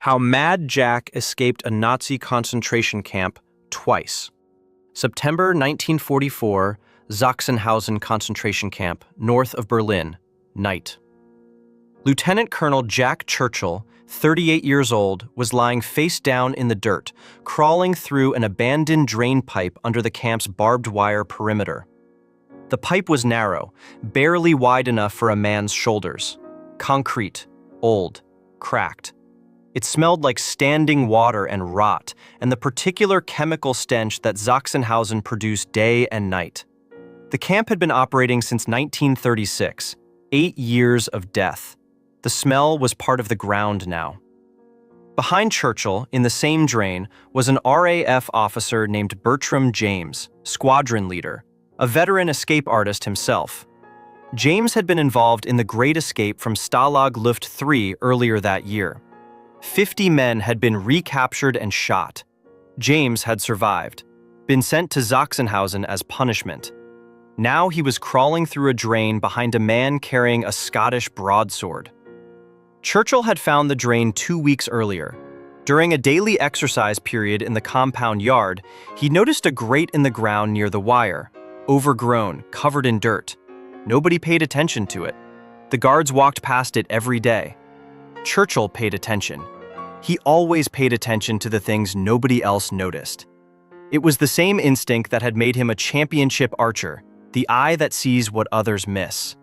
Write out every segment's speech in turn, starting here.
How Mad Jack Escaped a Nazi Concentration Camp Twice. September 1944, Sachsenhausen concentration camp, north of Berlin, night. Lieutenant Colonel Jack Churchill, 38 years old, was lying face down in the dirt, crawling through an abandoned drain pipe under the camp's barbed wire perimeter. The pipe was narrow, barely wide enough for a man's shoulders. Concrete, old, cracked. It smelled like standing water and rot, and the particular chemical stench that Sachsenhausen produced day and night. The camp had been operating since 1936, 8 years of death. The smell was part of the ground now. Behind Churchill, in the same drain, was an RAF officer named Bertram James, squadron leader, a veteran escape artist himself. James had been involved in the Great Escape from Stalag Luft III earlier that year. 50 men had been recaptured and shot. James had survived, been sent to Sachsenhausen as punishment. Now he was crawling through a drain behind a man carrying a Scottish broadsword. Churchill had found the drain 2 weeks earlier. During a daily exercise period in the compound yard, he noticed a grate in the ground near the wire, overgrown, covered in dirt. Nobody paid attention to it. The guards walked past it every day. Churchill paid attention. He always paid attention to the things nobody else noticed. It was the same instinct that had made him a championship archer, the eye that sees what others miss.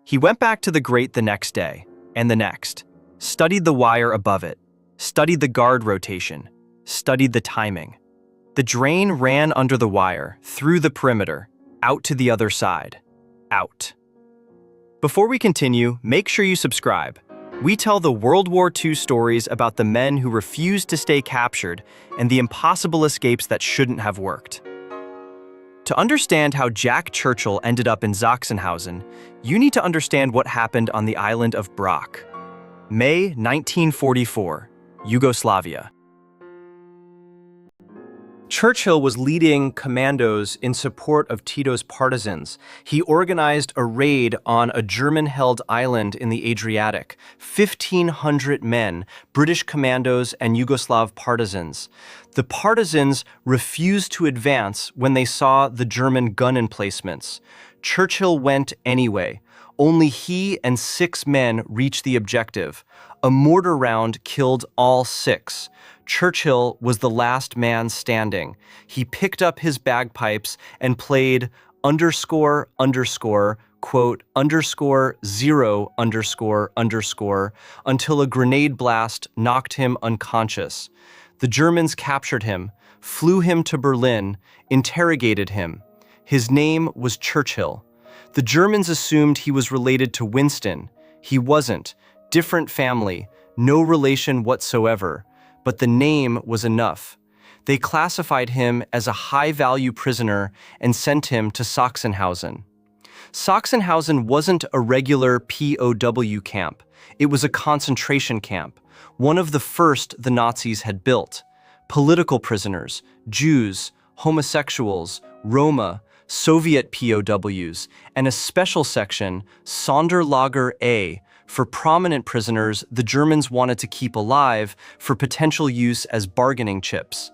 He went back to the grate the next day, and the next, studied the wire above it, studied the guard rotation, studied the timing. The drain ran under the wire, through the perimeter, out to the other side. Out. Before we continue, make sure you subscribe. We tell the World War II stories about the men who refused to stay captured and the impossible escapes that shouldn't have worked. To understand how Jack Churchill ended up in Sachsenhausen, you need to understand what happened on the island of Brač. May 1944, Yugoslavia. Churchill was leading commandos in support of Tito's partisans. He organized a raid on a German-held island in the Adriatic. 1,500 men, British commandos and Yugoslav partisans. The partisans refused to advance when they saw the German gun emplacements. Churchill went anyway. Only he and 6 men reached the objective. A mortar round killed all 6. Churchill was the last man standing. He picked up his bagpipes and played __, quote, _0__, until a grenade blast knocked him unconscious. The Germans captured him, flew him to Berlin, interrogated him. His name was Churchill. The Germans assumed he was related to Winston. He wasn't. Different family, no relation whatsoever. But the name was enough. They classified him as a high-value prisoner and sent him to Sachsenhausen. Sachsenhausen wasn't a regular POW camp. It was a concentration camp, one of the first the Nazis had built. Political prisoners, Jews, homosexuals, Roma, Soviet POWs, and a special section, Sonderlager A, for prominent prisoners the Germans wanted to keep alive for potential use as bargaining chips.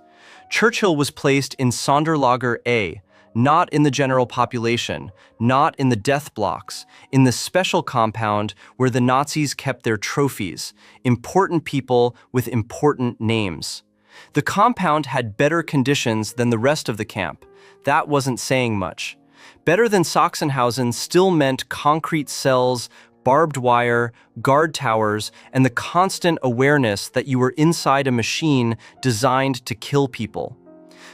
Churchill was placed in Sonderlager A, not in the general population, not in the death blocks, in the special compound where the Nazis kept their trophies, important people with important names. The compound had better conditions than the rest of the camp. That wasn't saying much. Better than Sachsenhausen still meant concrete cells, barbed wire, guard towers, and the constant awareness that you were inside a machine designed to kill people.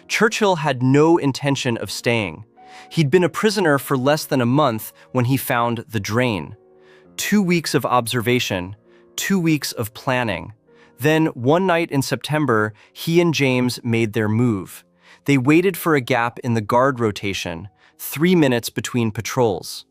Churchill had no intention of staying. He'd been a prisoner for less than a month when he found the drain. 2 weeks of observation, 2 weeks of planning. Then, one night in September, he and James made their move. They waited for a gap in the guard rotation, 3 minutes between patrols.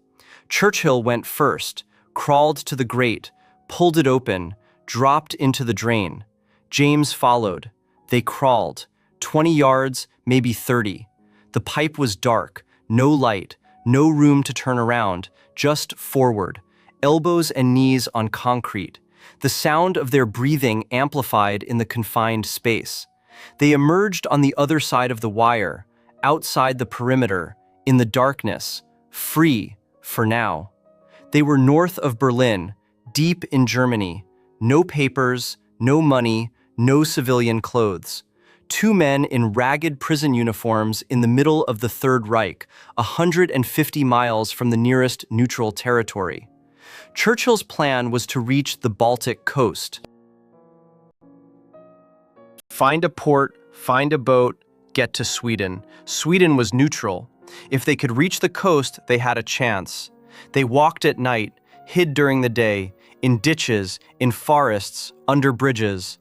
Churchill went first, crawled to the grate, pulled it open, dropped into the drain. James followed. They crawled. 20 yards, maybe 30. The pipe was dark, no light, no room to turn around, just forward, elbows and knees on concrete. the sound of their breathing amplified in the confined space. They emerged on the other side of the wire, outside the perimeter, in the darkness, free for now. They were north of Berlin, deep in Germany. No papers, no money, no civilian clothes. Two men in ragged prison uniforms in the middle of the Third Reich, 150 miles from the nearest neutral territory. Churchill's plan was to reach the Baltic coast. Find a port, find a boat, get to Sweden. Sweden was neutral. If they could reach the coast, they had a chance. They walked at night, hid during the day, in ditches, in forests, under bridges.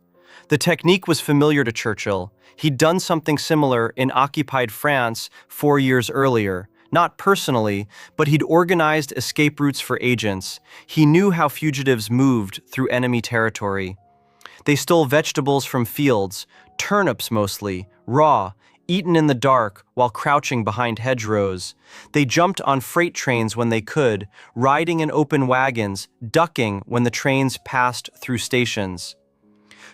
The technique was familiar to Churchill. He'd done something similar in occupied France 4 years earlier. Not personally, but he'd organized escape routes for agents. He knew how fugitives moved through enemy territory. They stole vegetables from fields, turnips mostly, raw, eaten in the dark while crouching behind hedgerows. They jumped on freight trains when they could, riding in open wagons, ducking when the trains passed through stations.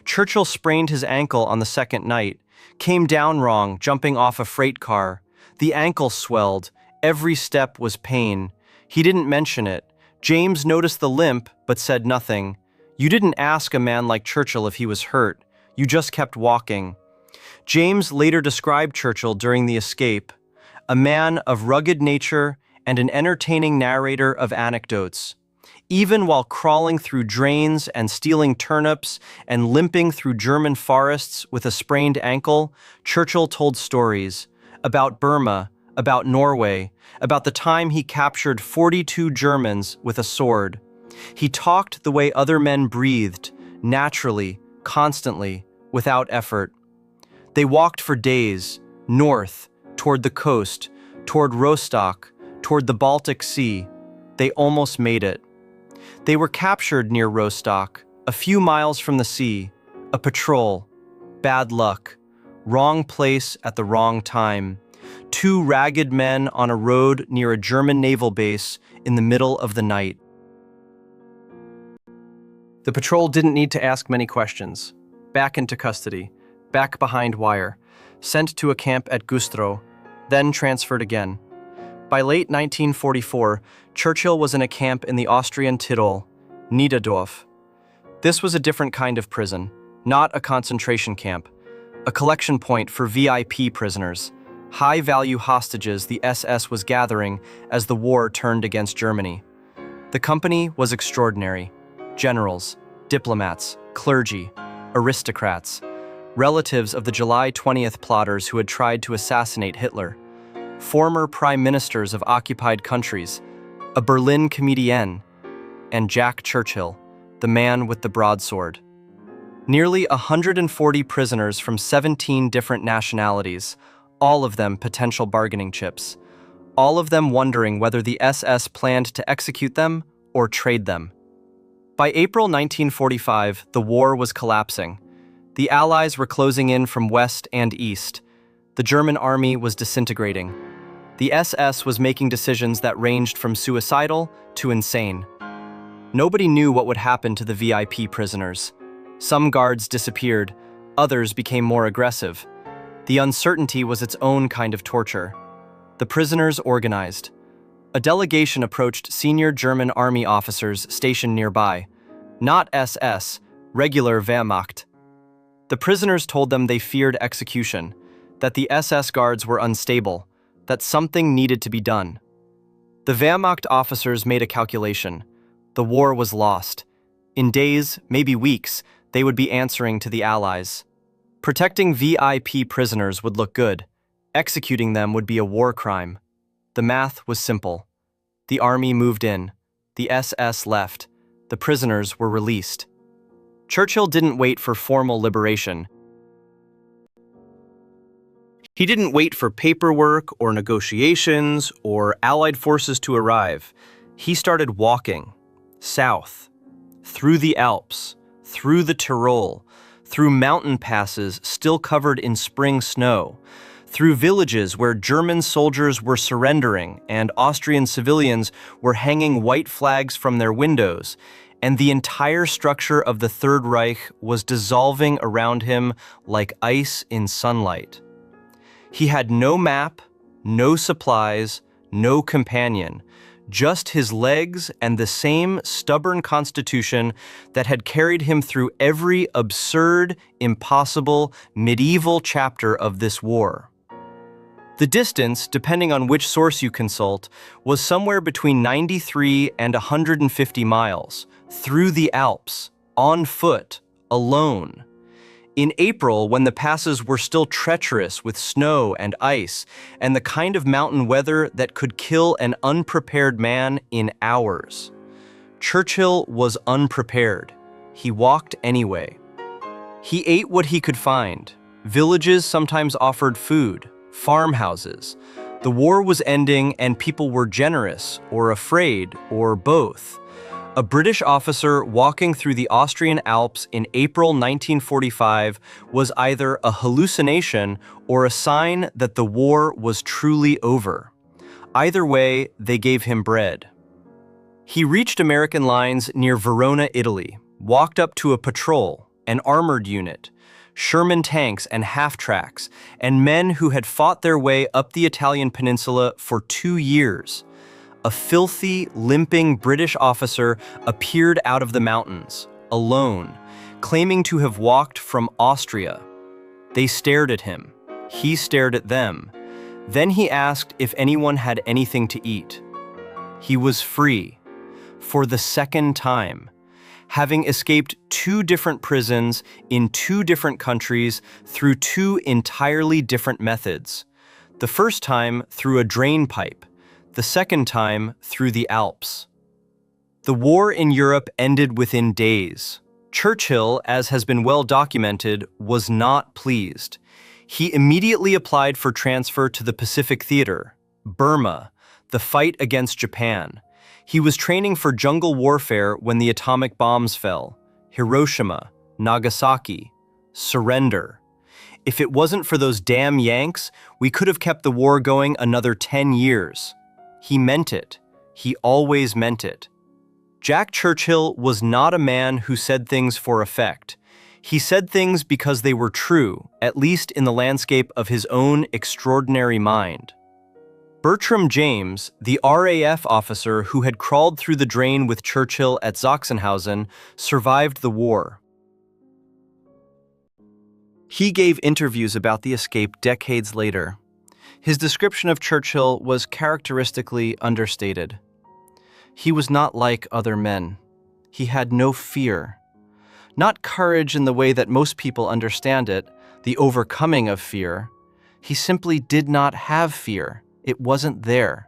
Churchill sprained his ankle on the second night, came down wrong, jumping off a freight car. The ankle swelled. Every step was pain. He didn't mention it. James noticed the limp, but said nothing. You didn't ask a man like Churchill if he was hurt. You just kept walking. James later described Churchill during the escape, a man of rugged nature and an entertaining narrator of anecdotes. Even while crawling through drains and stealing turnips and limping through German forests with a sprained ankle, Churchill told stories about Burma, about Norway, about the time he captured 42 Germans with a sword. He talked the way other men breathed, naturally, constantly, without effort. They walked for days, north, toward the coast, toward Rostock, toward the Baltic Sea. They almost made it. They were captured near Rostock, a few miles from the sea. A patrol. Bad luck. Wrong place at the wrong time. Two ragged men on a road near a German naval base in the middle of the night. The patrol didn't need to ask many questions. Back into custody, back behind wire, sent to a camp at Güstrow, then transferred again. By late 1944, Churchill was in a camp in the Austrian Tyrol, Niederdorf. This was a different kind of prison, not a concentration camp, a collection point for VIP prisoners, high-value hostages the SS was gathering as the war turned against Germany. The company was extraordinary. Generals, diplomats, clergy, aristocrats, relatives of the July 20th plotters who had tried to assassinate Hitler, former prime ministers of occupied countries, a Berlin comedienne, and Jack Churchill, the man with the broadsword. Nearly 140 prisoners from 17 different nationalities, all of them potential bargaining chips, all of them wondering whether the SS planned to execute them or trade them. By April 1945, the war was collapsing. The Allies were closing in from west and east. The German army was disintegrating. The SS was making decisions that ranged from suicidal to insane. Nobody knew what would happen to the VIP prisoners. Some guards disappeared, others became more aggressive. The uncertainty was its own kind of torture. The prisoners organized. A delegation approached senior German army officers stationed nearby. Not SS, regular Wehrmacht. The prisoners told them they feared execution, that the SS guards were unstable, that something needed to be done. The Wehrmacht officers made a calculation. The war was lost. In days, maybe weeks, they would be answering to the Allies. Protecting VIP prisoners would look good. Executing them would be a war crime. The math was simple. The army moved in. The SS left. The prisoners were released. Churchill didn't wait for formal liberation. He didn't wait for paperwork or negotiations or Allied forces to arrive. He started walking, south, through the Alps, through the Tyrol, through mountain passes still covered in spring snow, through villages where German soldiers were surrendering and Austrian civilians were hanging white flags from their windows, and the entire structure of the Third Reich was dissolving around him like ice in sunlight. He had no map, no supplies, no companion, just his legs and the same stubborn constitution that had carried him through every absurd, impossible, medieval chapter of this war. The distance, depending on which source you consult, was somewhere between 93 and 150 miles, through the Alps, on foot, alone. In April, when the passes were still treacherous with snow and ice, and the kind of mountain weather that could kill an unprepared man in hours. Churchill was unprepared. He walked anyway. He ate what he could find. Villages sometimes offered food, farmhouses. The war was ending and people were generous, or afraid, or both. A British officer walking through the Austrian Alps in April 1945 was either a hallucination or a sign that the war was truly over. Either way, they gave him bread. He reached American lines near Verona, Italy, walked up to a patrol, an armored unit, Sherman tanks and half-tracks, and men who had fought their way up the Italian peninsula for 2 years. A filthy, limping British officer appeared out of the mountains, alone, claiming to have walked from Austria. They stared at him. He stared at them. Then he asked if anyone had anything to eat. He was free, for the second time, having escaped 2 different prisons in 2 different countries through 2 entirely different methods. The first time through a drain pipe, the second time through the Alps. The war in Europe ended within days. Churchill, as has been well documented, was not pleased. He immediately applied for transfer to the Pacific Theater, Burma, the fight against Japan. He was training for jungle warfare when the atomic bombs fell. Hiroshima, Nagasaki, surrender. If it wasn't for those damn Yanks, we could have kept the war going another 10 years. He meant it. He always meant it. Jack Churchill was not a man who said things for effect. He said things because they were true, at least in the landscape of his own extraordinary mind. Bertram James, the RAF officer who had crawled through the drain with Churchill at Sachsenhausen, survived the war. He gave interviews about the escape decades later. His description of Churchill was characteristically understated. He was not like other men. He had no fear. Not courage in the way that most people understand it, the overcoming of fear. He simply did not have fear. It wasn't there.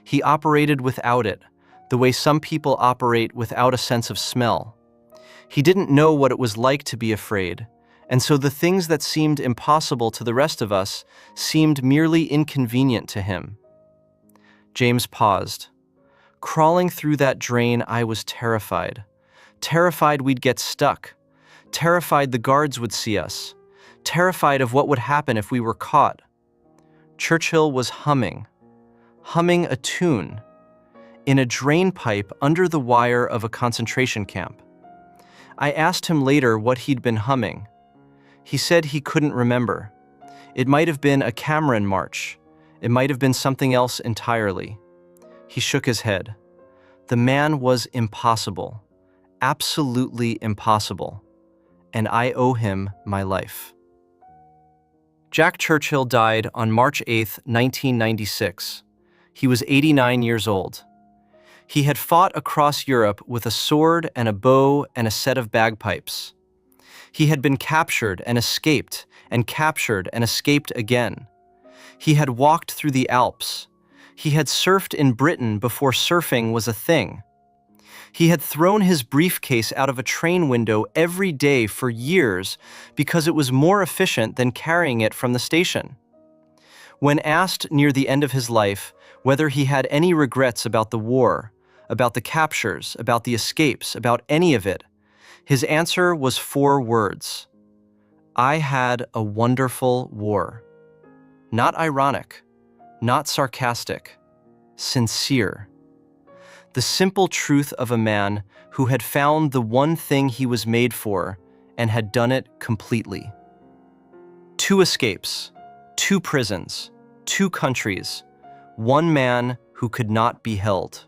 He operated without it, the way some people operate without a sense of smell. He didn't know what it was like to be afraid, and so the things that seemed impossible to the rest of us seemed merely inconvenient to him. James paused. Crawling through that drain, I was terrified. Terrified we'd get stuck. Terrified the guards would see us. Terrified of what would happen if we were caught. Churchill was humming a tune, in a drain pipe under the wire of a concentration camp. I asked him later what he'd been humming. He said he couldn't remember. It might have been a Cameron march. It might have been something else entirely. He shook his head. The man was impossible, absolutely impossible, and I owe him my life. Jack Churchill died on March 8, 1996. He was 89 years old. He had fought across Europe with a sword and a bow and a set of bagpipes. He had been captured and escaped, and captured and escaped again. He had walked through the Alps. He had surfed in Britain before surfing was a thing. He had thrown his briefcase out of a train window every day for years because it was more efficient than carrying it from the station. When asked near the end of his life whether he had any regrets about the war, about the captures, about the escapes, about any of it, his answer was 4 words. I had a wonderful war. Not ironic, not sarcastic, sincere. The simple truth of a man who had found the one thing he was made for and had done it completely. 2 escapes, 2 prisons, 2 countries, 1 man who could not be held.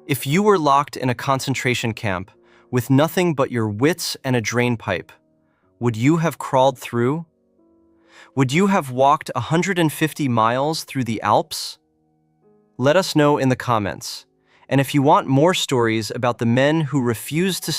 If you were locked in a concentration camp with nothing but your wits and a drainpipe, would you have crawled through? Would you have walked 150 miles through the Alps? Let us know in the comments. And if you want more stories about the men who refused to